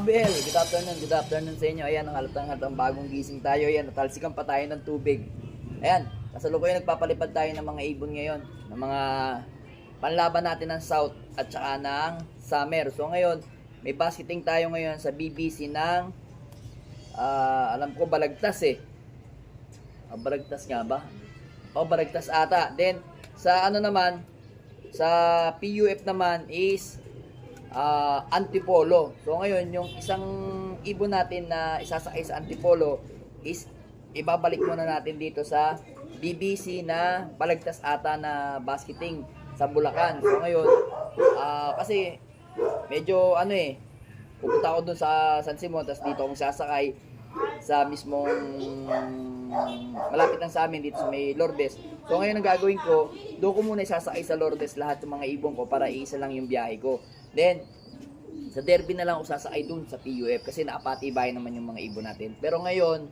Abel, good afternoon sa inyo. Ayan, halatang bagong gising tayo. Ayan, natalsikan pa tayo ng tubig. Ayan, kasalukuyan nagpapalipad tayo ng mga ibon ngayon. Ng mga panlaban natin ng South at saka ng Summer. So ngayon, may basketing tayo ngayon sa BBC ng, alam ko, Balagtas eh. Balagtas nga ba? O, Balagtas ata. Then, sa ano naman, sa PUF naman is Antipolo. So ngayon, yung isang ibon natin na isasakay sa Antipolo is ibabalik muna natin dito sa BBC na Balagtas ata na basketing sa Bulacan. So ngayon, kasi medyo ano eh, pupunta ako dun sa San Simon, tapos dito akong sasakay sa mismong malapit lang sa amin dito sa may Lourdes. So ngayon ang gagawin ko, doon ko muna isasakay sa Lourdes lahat ng mga ibon ko para iisa lang yung biyahe ko. Then, sa Derby na lang ako sasakay dun sa PUF kasi naapatibay naman yung mga ibon natin. Pero ngayon,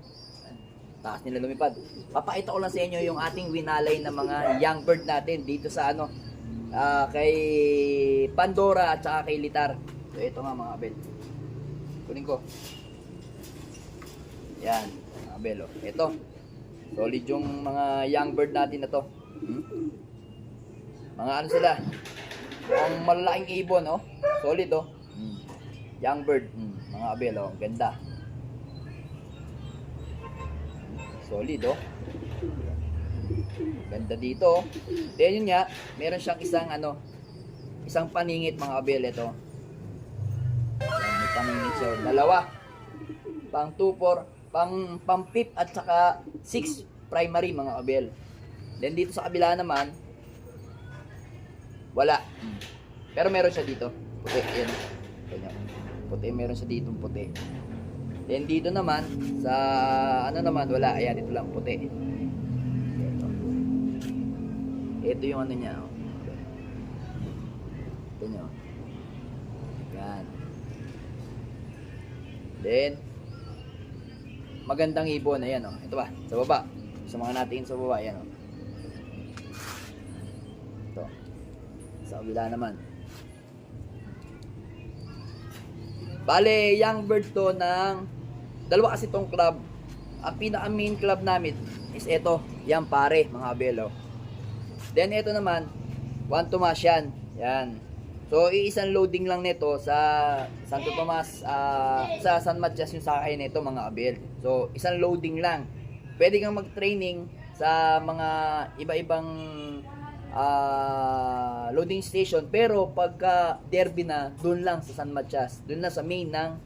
taas nila lumipad. Papakita ko lang sa inyo yung ating winalay na mga young bird natin dito sa ano, kay Pandora at saka kay Litar. So ito nga mga Abel. Kunin ko. Yan, mga Abel oh. Ito. Solid yung mga young bird natin na to. Mga ano sila? Ang malalaking ibon oh. Solid oh. Young bird. Mga Abel oh, ganda. Solid oh. Ganda dito oh. Then yun nga, meron siyang isang ano, isang paningit mga Abel ito. Yan, may paningit siya. Dalawa. Pang 2-4, pang 5 at saka 6 primary mga Abel. Then dito sa kabila naman, wala. Pero meron siya dito. Puti, yan. Ganyan. Puti, meron siya dito puti. Then dito naman, sa ano naman, wala. Ayan, dito lang puti. Ito yung ano niya. Oh. Ito nyo. Yan. Then, magandang ibon. Ayan oh. Ito ba? Sa baba. Sa mga natin sa baba. Ayan oh. Ito. Sa kabila naman. Bale, young bird to ng dalawa kasi tong club. Ang pinaka main club namin is ito, yan pare, mga Abelo. Then ito naman, Juan Tomas yan. Yan. So, iisang loading lang nito sa Santo Tomas, sa San Matias yung sakay nito, mga Abel. So, isang loading lang. Pwede kang mag-training sa mga iba-ibang loading station, pero pagka derby na, doon lang sa San Matias, doon lang sa main ng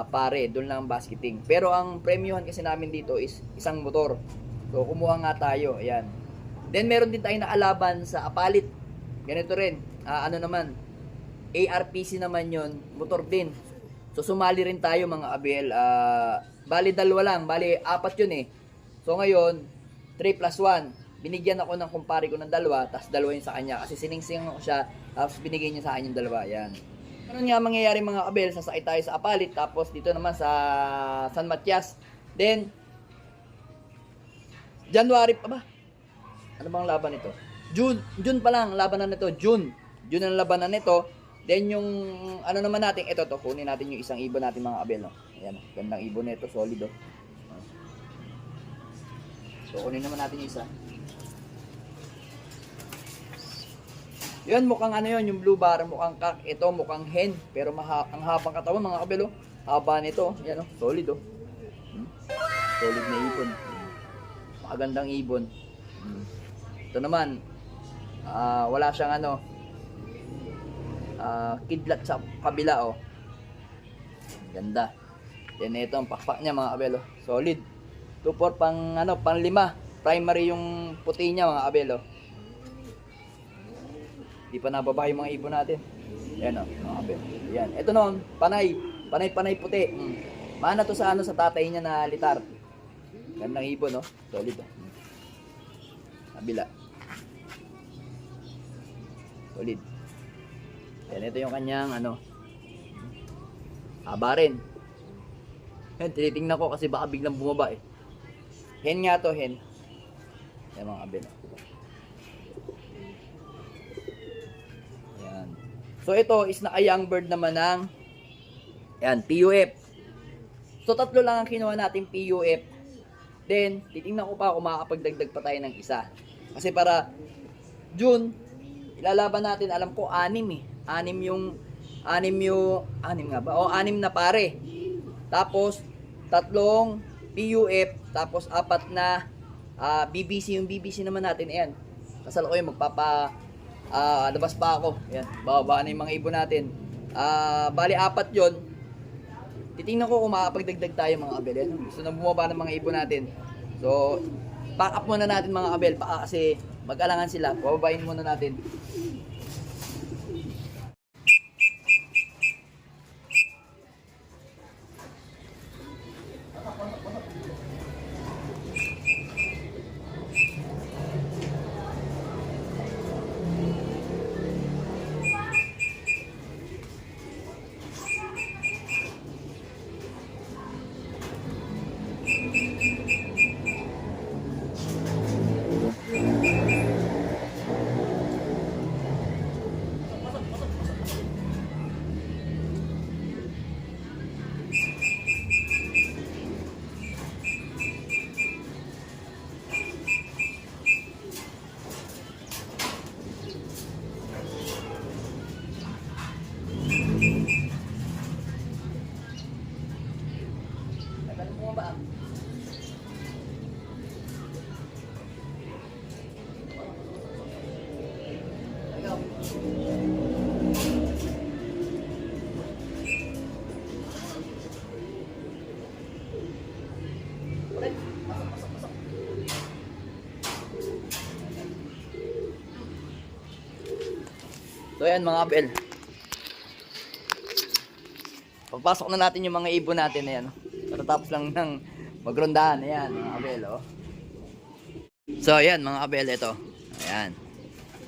pare, doon lang ang basketing. Pero ang premyohan kasi namin dito is isang motor. So kumuha nga tayo, ayan. Then meron din tayong nakalaban sa Apalit. Ganito rin, ano naman, ARPC naman yon, motor din. So sumali rin tayo mga Abel. Bali dalawa lang, bali 4 yun eh. So ngayon 3+1, binigyan ako ng kumpare ko ng dalawa, tapos dalawa yung sa kanya. Kasi siningsing ako siya, tapos binigay niya sa akin yung dalawa. Yan. Ano nga mangyayari mga Abel? Sasakay tayo sa Apalit, tapos dito naman sa San Matias. Then, January pa ba? Ano bang laban nito? June pa lang, labanan nito. June ang labanan nito. Then yung, ano naman natin, ito to, kunin natin yung isang ibon natin mga Abel. No? Ayan, gandang ibon nito, solid oh. So, kunin naman natin yung isa. Yun, mukhang ano yun, yung blue bar, mukhang kak. Ito, mukhang hen. Pero ang habang katawan, mga Abel, oh. Haba nito, yan, oh. Solid, oh. Solid na ibon. Makagandang ibon. Ito naman, wala siyang ano, kidlat sa kabila, oh. Ganda. Yan, ito, ang pakpak niya, mga Abel, oh. Solid. 2-4 pang, ano, pang 5. Primary yung puti niya, mga Abel, oh. Di pa nababa yung mga ibon natin. Yan o, mga Abel. Yan. Ito noon, panay puti. Mana to sa ano, sa tatay niya na Litar. Gandang ibon, no? Solid, oh. Kabila. Solid. Yan, ito yung kanyang, ano, haba rin. Yan, tinitingnan ko kasi baka biglang bumaba, eh. Hen nga to, hen. Yan, mga Abel, oh. So ito is naka young bird naman ng Yan, PUF. So, 3 lang ang kinuha natin PUF. Then, titingnan ko pa kung makakapagdagdag pa tayo ng isa. Kasi para June, ilalaban natin, alam ko, 6 eh. 6 nga ba? O, 6 na pare. Tapos, 3 PUF, tapos 4 na BBC. Yung BBC naman natin, ayan. Kasal ko yung labas pa ako. Ayan, bababa na yung mga ibon natin. Bali, 4 yon. Titingnan ko kung makakapagdagdag tayo mga kabel. Ayan, gusto na bumaba ng mga ibon natin. So, pack up muna natin mga kabel. Kasi mag-alangan sila. Bababain muna natin. So ayan mga kabel. Papasok na natin yung mga ibon natin. Ayan. Patatapos lang ng magrondahan. Ayan mga kabel. Oh. So ayan mga kabel. Ito. Ayan.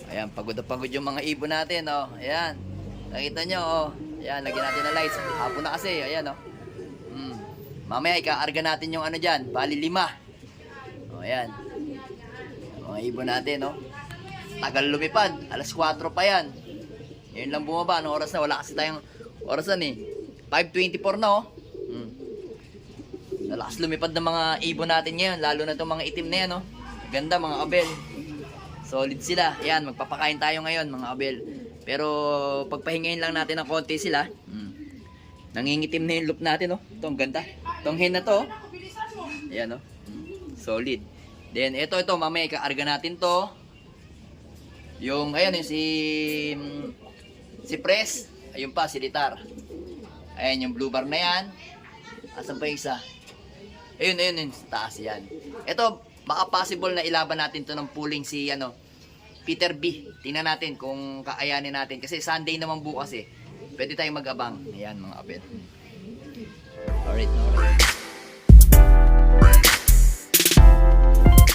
Ayan. Pagod na pagod yung mga ibon natin. Oh. Ayan. Nakita nyo. Oh. Ayan. Lagyan natin na lights. Hapon na kasi. Ayan. Oh. Mamaya ikaarga natin yung ano dyan. Bali 5. Oh, ayan. Mga ibon natin. Oh. Tagal lumipad. Alas 4 pa yan. Ngayon lang bumaba. Anong oras na? Wala kasi tayong orasan eh. 5:24 na oh. Nalakas lumipad ng mga ibon natin ngayon. Lalo na itong mga itim na yan oh. Ganda mga kabel. Solid sila. Ayan, magpapakain tayo ngayon mga kabel. Pero pagpahingayin lang natin ng konti sila. Nangingitim na yung loop natin oh. Ito ang ganda. Itong hen na to. Ayan oh. Solid. Then ito mamaya ikaarga natin to. Yung ayan yung si Press. Ayun pa si Litar. Ayan yung blue bar na yan. Asan pa yung isa? Ayun taas yan. Ito baka possible na ilaban natin to ng pooling si Peter B. Tingnan natin kung kakayanin natin kasi Sunday naman bukas eh. Pwede tayong mag-abang. Ayan mga kapit. Alright.